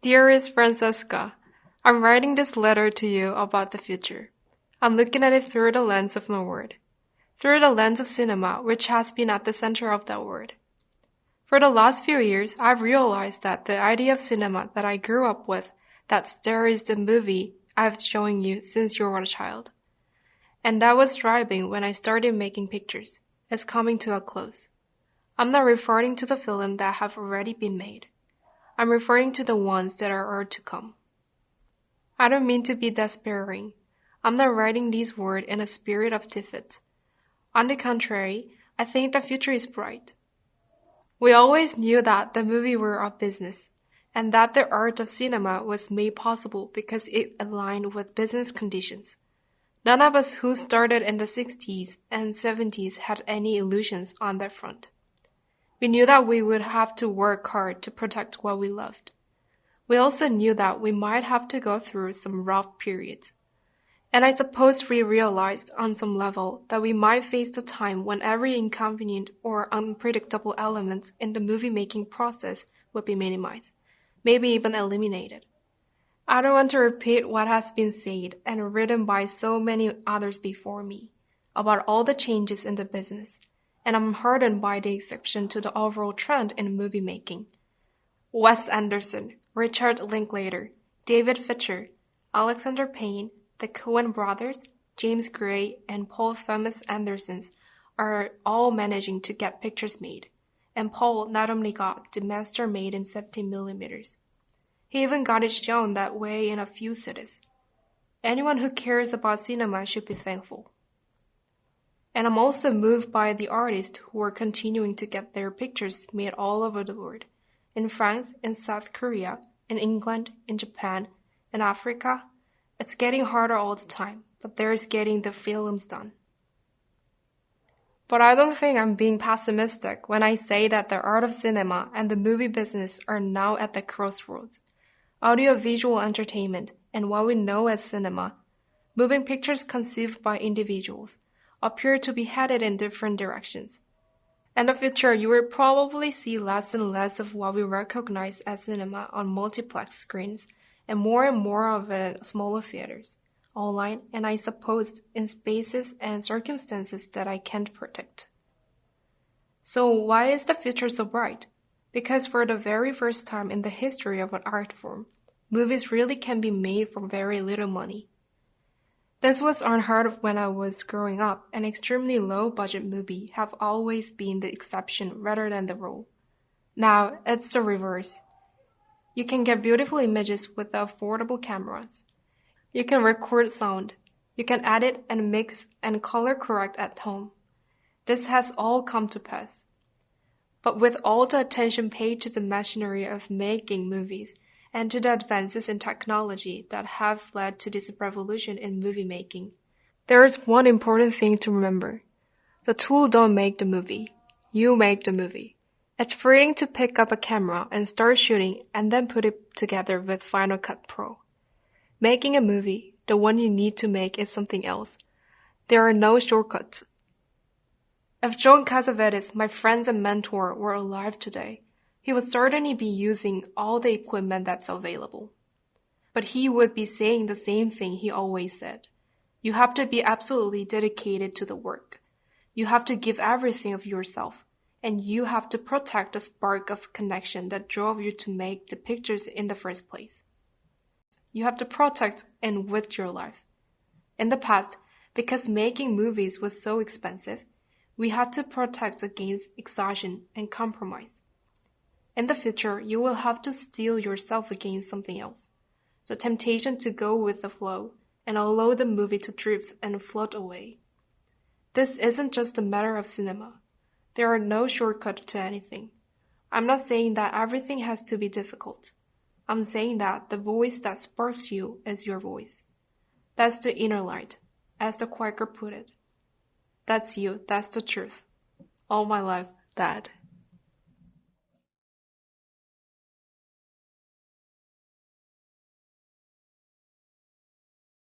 Dearest Francesca, I'm writing this letter to you about the future. I'm looking at it through the lens of my word. Through the lens of cinema, which has been at the center of that word. For the last few years, I've realized that the idea of cinema that I grew up with, that there is the movie I've shown you since you were a child, and that was thriving when I started making pictures, is coming to a close. I'm not referring to the film that have already been made. I'm referring to the ones that are to come. I don't mean to be despairing. I'm not writing these words in a spirit of defeat. On the contrary, I think the future is bright. We always knew that the movie were a business, and that the art of cinema was made possible because it aligned with business conditions. None of us who started in the 60s and 70s had any illusions on that front. We knew that we would have to work hard to protect what we loved. We also knew that we might have to go through some rough periods. And I suppose we realized on some level that we might face the time when every inconvenient or unpredictable element in the movie-making process would be minimized, maybe even eliminated. I don't want to repeat what has been said and written by so many others before me about all the changes in the business, and I'm heartened by the exception to the overall trend in movie making. Wes Anderson, Richard Linklater, David Fincher, Alexander Payne, the Coen brothers, James Gray, and Paul Thomas Anderson are all managing to get pictures made, and Paul not only got the master made in 17mm, he even got it shown that way in a few cities. Anyone who cares about cinema should be thankful. And I'm also moved by the artists who are continuing to get their pictures made all over the world, in France, in South Korea, in England, in Japan, in Africa. It's getting harder all the time, but there's getting the films done. But I don't think I'm being pessimistic when I say that the art of cinema and the movie business are now at the crossroads. Audiovisual entertainment and what we know as cinema, moving pictures conceived by individuals, appear to be headed in different directions. In the future, you will probably see less and less of what we recognize as cinema on multiplex screens, and more of it in smaller theaters, online, and I suppose in spaces and circumstances that I can't predict. So why is the future so bright? Because for the very first time in the history of an art form, movies really can be made for very little money. This was unheard of when I was growing up, and extremely low-budget movies have always been the exception rather than the rule. Now, it's the reverse. You can get beautiful images with the affordable cameras. You can record sound. You can edit and mix and color correct at home. This has all come to pass. But with all the attention paid to the machinery of making movies and to the advances in technology that have led to this revolution in movie making, there is one important thing to remember. The tool don't make the movie. You make the movie. It's freeing to pick up a camera and start shooting and then put it together with Final Cut Pro. Making a movie, the one you need to make, is something else. There are no shortcuts. If John Cassavetes, my friend and mentor, were alive today, he would certainly be using all the equipment that's available. But he would be saying the same thing he always said. You have to be absolutely dedicated to the work. You have to give everything of yourself. And you have to protect the spark of connection that drove you to make the pictures in the first place. You have to protect and with your life. In the past, because making movies was so expensive, we had to protect against exhaustion and compromise. In the future, you will have to steel yourself against something else. The temptation to go with the flow and allow the movie to drift and float away. This isn't just a matter of cinema. There are no shortcuts to anything. I'm not saying that everything has to be difficult. I'm saying that the voice that sparks you is your voice. That's the inner light, as the Quaker put it. That's you, that's the truth. All my life, Dad.